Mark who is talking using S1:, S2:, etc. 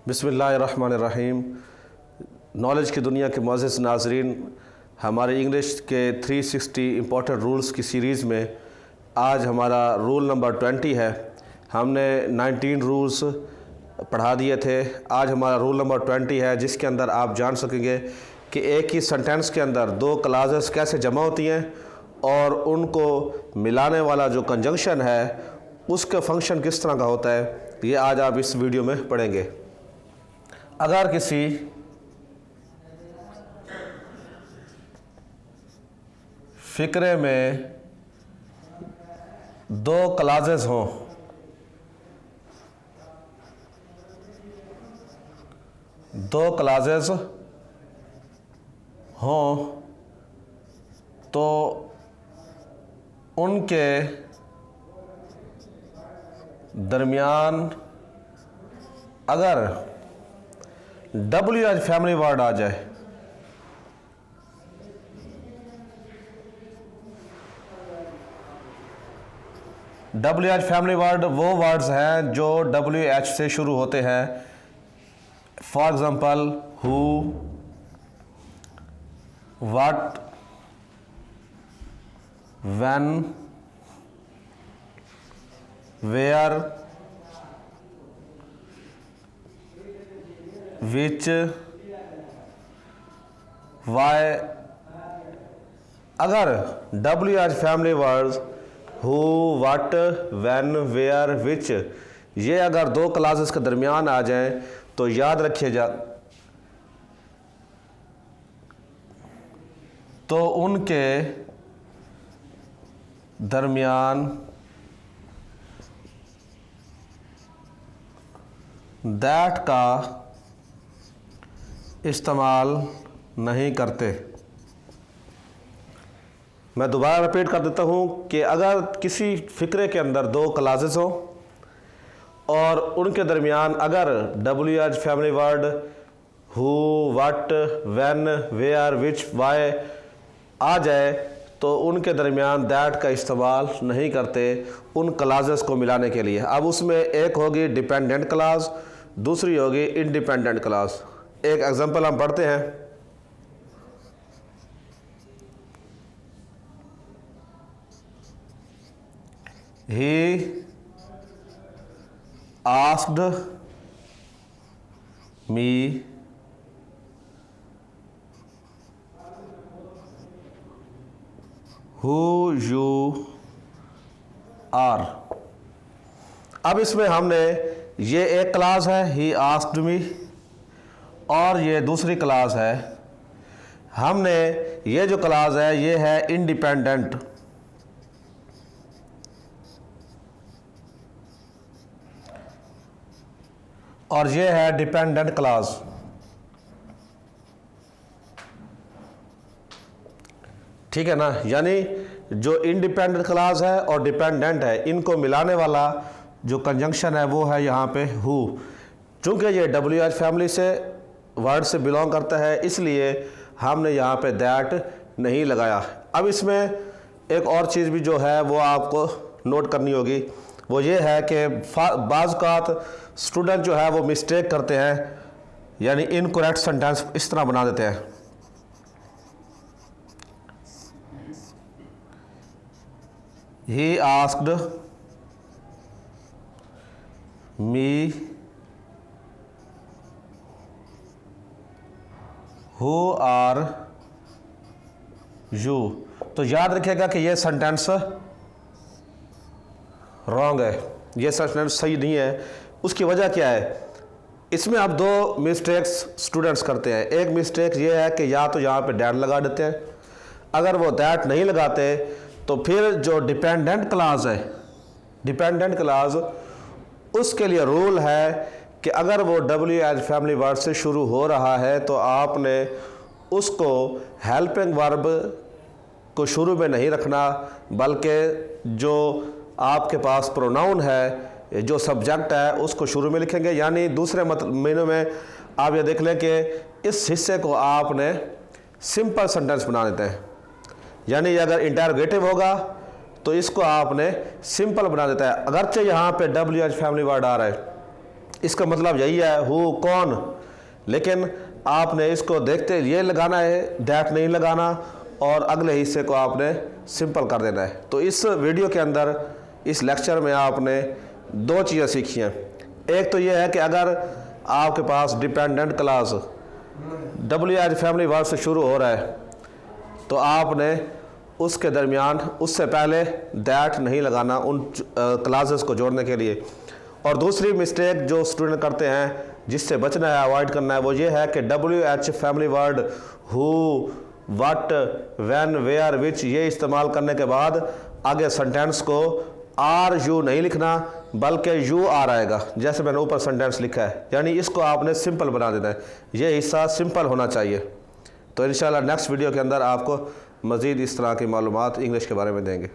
S1: बिस्मिल्लाहिर्रहमानिर्रहीम। नॉलेज की दुनिया के मुअज़्ज़िज़ नाज़रीन, हमारे इंग्लिश के 360 इम्पॉर्टेंट रूल्स की सीरीज़ में आज हमारा रूल नंबर 20 है। हमने 19 रूल्स पढ़ा दिए थे। आज हमारा रूल नंबर 20 है, जिसके अंदर आप जान सकेंगे कि एक ही सेंटेंस के अंदर दो क्लासेस कैसे जमा होती हैं और उनको मिलाने वाला जो कंजंक्शन है उसका फंक्शन किस तरह का होता है। ये आज आप इस वीडियो में पढ़ेंगे। अगर किसी फ़िक्रे में दो क्लासेस हों, तो उनके दरमियान अगर WH फैमिली वर्ड आ जाए, WH फैमिली वर्ड वो वर्ड्स हैं जो WH से शुरू होते हैं। For example who, what, when, where, which, why. अगर WH family words who, what, when, where, which ये अगर दो क्लासेस के दरमियान आ जाएं तो याद रखिएगा तो उनके दरमियान दैट का इस्तेमाल नहीं करते। मैं दोबारा रिपीट कर देता हूँ कि अगर किसी फ़िक्रे के अंदर दो क्लासेस हो और उनके दरमियान अगर WH family word who, what, when, where, which, why आ जाए तो उनके दरमियान दैट का इस्तेमाल नहीं करते उन क्लासेस को मिलाने के लिए। अब उसमें एक होगी डिपेंडेंट क्लास, दूसरी होगी इंडिपेंडेंट क्लास। एक एग्जांपल हम पढ़ते हैं। He asked me who you are। अब इसमें हमने ये एक क्लास है he asked me और ये दूसरी क्लास है। हमने ये जो क्लास है ये है इंडिपेंडेंट और ये है डिपेंडेंट क्लास। ठीक है ना, यानी जो इंडिपेंडेंट क्लास है और डिपेंडेंट है इनको मिलाने वाला जो कंजंक्शन है वो है यहाँ पे हु। चूँकि ये WH फैमिली से वर्ड से बिलोंग करता है इसलिए हमने यहाँ पे दैट नहीं लगाया। अब इसमें एक और चीज़ भी जो है वो आपको नोट करनी होगी, वो ये है कि बाज़ औक़ात स्टूडेंट जो है वो मिस्टेक करते हैं, यानी इनकरेक्ट सेंटेंस इस तरह बना देते हैं। He asked me who are you. तो याद रखिएगा कि ये सेंटेंस रॉन्ग है, ये सेंटेंस सही नहीं है। उसकी वजह क्या है? इसमें आप दो मिस्टेक्स स्टूडेंट्स करते हैं। एक मिस्टेक ये है कि या तो यहाँ पे दैट लगा देते हैं, अगर वो दैट नहीं लगाते तो फिर जो डिपेंडेंट क्लास है, डिपेंडेंट क्लास उसके लिए रूल है कि अगर वो WH फैमिली वर्ड से शुरू हो रहा है तो आपने उसको हेल्पिंग वर्ब को शुरू में नहीं रखना, बल्कि जो आपके पास प्रोनाउन है, जो सब्जेक्ट है, उसको शुरू में लिखेंगे। यानी दूसरे महीनों में आप ये देख लें कि इस हिस्से को आपने सिंपल सेंटेंस बना देते हैं। यानी अगर इंटरोगेटिव होगा तो इसको आपने सिंपल बना देता है। अगरचे यहाँ पे WH फैमिली वर्ड आ रहा है इसका मतलब यही है हु कौन, लेकिन आपने इसको देखते ये लगाना है, दैट नहीं लगाना, और अगले हिस्से को आपने सिंपल कर देना है। तो इस वीडियो के अंदर, इस लेक्चर में आपने दो चीज़ें सीखी हैं। एक तो ये है कि अगर आपके पास dependent class WH family word से शुरू हो रहा है तो आपने उसके दरमियान उससे पहले दैट नहीं लगाना उन क्लासेस को जोड़ने के लिए। और दूसरी मिस्टेक जो स्टूडेंट करते हैं, जिससे बचना है, अवॉइड करना है, वो ये है कि WH family word who, what, when, where, which ये इस्तेमाल करने के बाद आगे सेंटेंस को आर यू नहीं लिखना, बल्कि यू आर आएगा, जैसे मैंने ऊपर सेंटेंस लिखा है। यानी इसको आपने सिंपल बना देना है, ये हिस्सा सिंपल होना चाहिए। तो इंशाल्लाह नेक्स्ट वीडियो के अंदर आपको मज़ीद इस तरह की मालूमात इंग्लिश के बारे में देंगे।